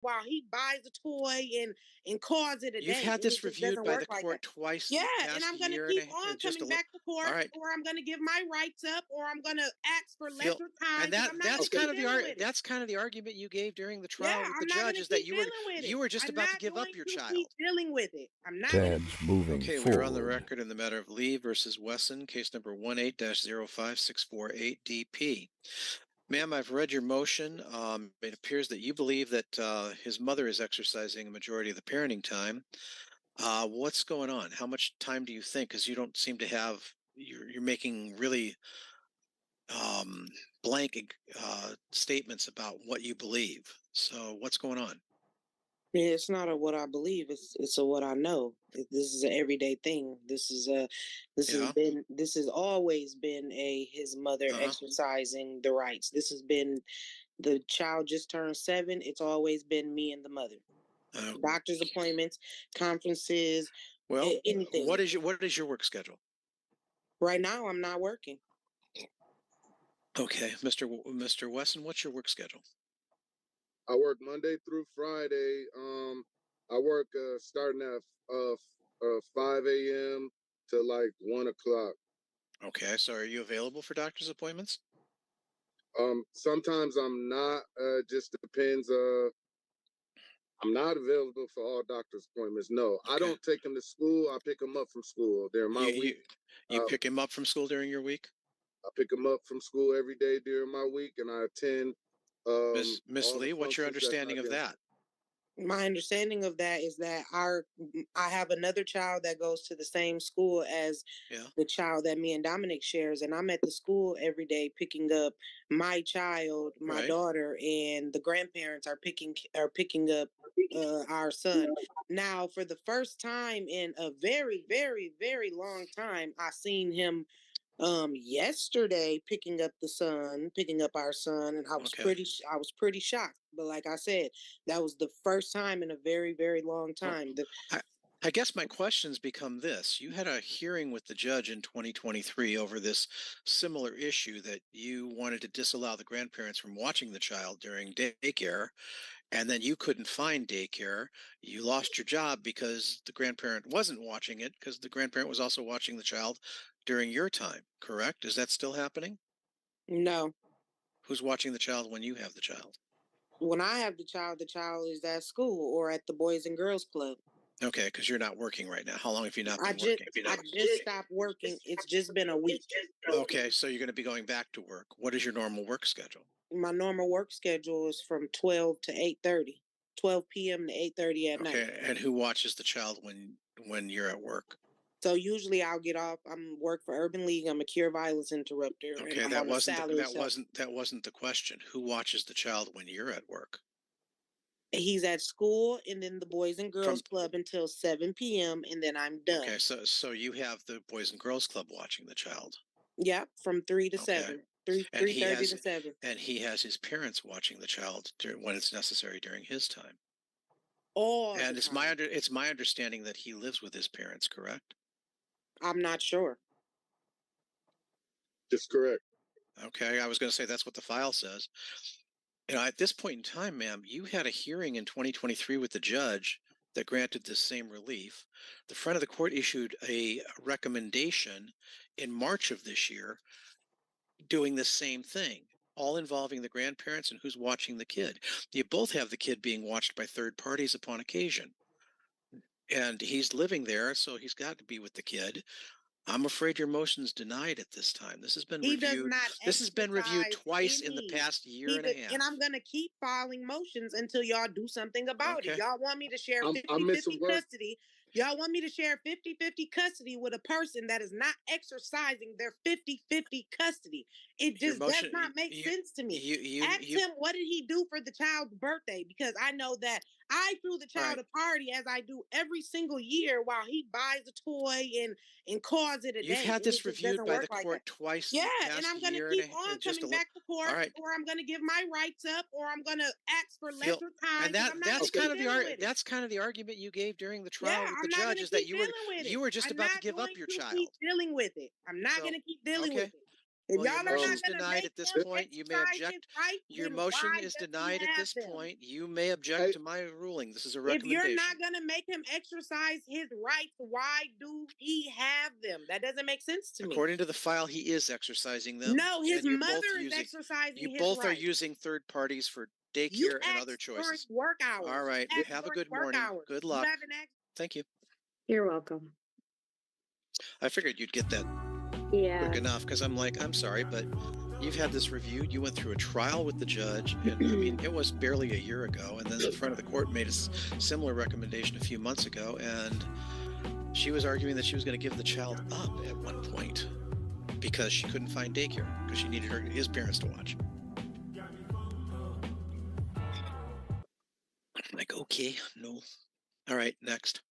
while he buys a toy and calls it a You've day. had And it this just reviewed doesn't by the work like that. court twice in Yeah, the and past I'm going to year keep and on just a coming little. back to All court, right, or I'm going to give my rights up, or I'm going to ask for Phil, lesser time and because I'm not going that's to keep kind of dealing with it. that's kind of the argument you gave during the Yeah, trial with the I'm not going judge, to is that keep dealing with it. you were just I'm about to not give up going your to keep child. dealing with it. I'm not going to. Ted's moving Okay, we're on the forward. record in the matter of Lee versus Wesson, case number 18-05648 DP. Ma'am, I've read your motion. It appears that you believe that his mother is exercising a majority of the parenting time. What's going on? How much time do you think? Because you don't seem to have. You're making really blank statements about what you believe. So what's going on? Yeah, it's not a what I believe. It's a what I know. This is an everyday thing. Yeah. This has always been his mother exercising the rights. This has been the child just turned 7. It's always been me and the mother. Doctor's appointments, conferences, Well, anything. what is your work schedule? Right now, I'm not working. Okay, Mr. Wesson, what's your work schedule? I work Monday through Friday. I work starting at 5 a.m. to like 1 o'clock. Okay, so are you available for doctor's appointments? Sometimes I'm not. Just depends. I'm not available for all doctor's appointments. No, okay. I don't take him to school. I pick him up from school during my week. You pick him up from school during your week? I pick him up from school every day during my week, and I attend. Miss Lee, what's your understanding of that? My understanding of that is that I have another child that goes to the same school as the child that me and Dominic shares, and I'm at the school every day picking up my child, my daughter, and the grandparents are picking up our son. Now, for the first time in a very, very, very long time, I seen him yesterday picking up our son, and I was pretty shocked. But like I said, that was the first time in a very, very long time. I guess my questions become this. You had a hearing with the judge in 2023 over this similar issue that you wanted to disallow the grandparents from watching the child during daycare, and then you couldn't find daycare. You lost your job because the grandparent wasn't watching it, because the grandparent was also watching the child during your time, correct? Is that still happening? No. Who's watching the child when you have the child? When I have the child is at school or at the Boys and Girls Club. Okay, because you're not working right now. How long have you not been working? I just stopped working. It's just been a week. Okay, so you're going to be going back to work. What is your normal work schedule? My normal work schedule is from 12 to 8:30, 12 p.m. to 8:30 at night. Okay, and who watches the child when you're at work? So usually I'll get off. I'm work for Urban League. I'm a cure violence interrupter. Okay, that wasn't the question. Who watches the child when you're at work? He's at school and then the Boys and Girls Club until 7 p.m. and then I'm done. Okay, so you have the Boys and Girls Club watching the child. Yeah, from 3 to 7. 3:30 to 7. And he has his parents watching the child when it's necessary during his time. And it's my understanding that he lives with his parents, correct? I'm not sure. That's correct. Okay, I was going to say that's what the file says. At this point in time, ma'am, you had a hearing in 2023 with the judge that granted this same relief. The front of the court issued a recommendation in March of this year doing the same thing, all involving the grandparents and who's watching the kid. You both have the kid being watched by third parties upon occasion. And he's living there, so he's got to be with the kid. I'm afraid your motion's denied at this time. This has been reviewed. This has been reviewed twice in the past year and a half. And I'm going to keep filing motions until y'all do something about it. Y'all want me to share 50-50 custody. Y'all want me to share 50-50 custody with a person that is not exercising their 50-50 custody. It just does not make sense to me. Ask him, what did he do for the child's birthday? Because I know that I threw the child a party, as I do every single year, while he buys a toy and calls it a day. You've had this reviewed by the court twice. Yeah, and I'm going to keep on coming back to court, or I'm going to give my rights up, or I'm going to ask for lesser time. And that's kind of the argument you gave during the trial with the judge, is that you were just about to give up your child. Keep dealing with it. I'm not going to keep dealing with it. If Well, your y'all are not motion's going to denied make at this him point. You may exercise his object. rights, Your then motion why is does he denied at have this them? point. You may object to my ruling. This is a If recommendation. you're not going to make him exercise his rights, why do he have them? That doesn't make sense to me. According to the file, he is exercising them. No, his mother is exercising his rights. You both are using third parties for daycare and other choices. During work hours. All right. Have a good morning. Good luck. Thank you. You're welcome. I figured you'd get that quick enough because I'm like, I'm sorry, but you've had this reviewed. You went through a trial with the judge, and I mean, it was barely a year ago. And then the front of the court made a similar recommendation a few months ago, and she was arguing that she was going to give the child up at one point because she couldn't find daycare because she needed his parents to watch. I'm like, okay, no. All right, next.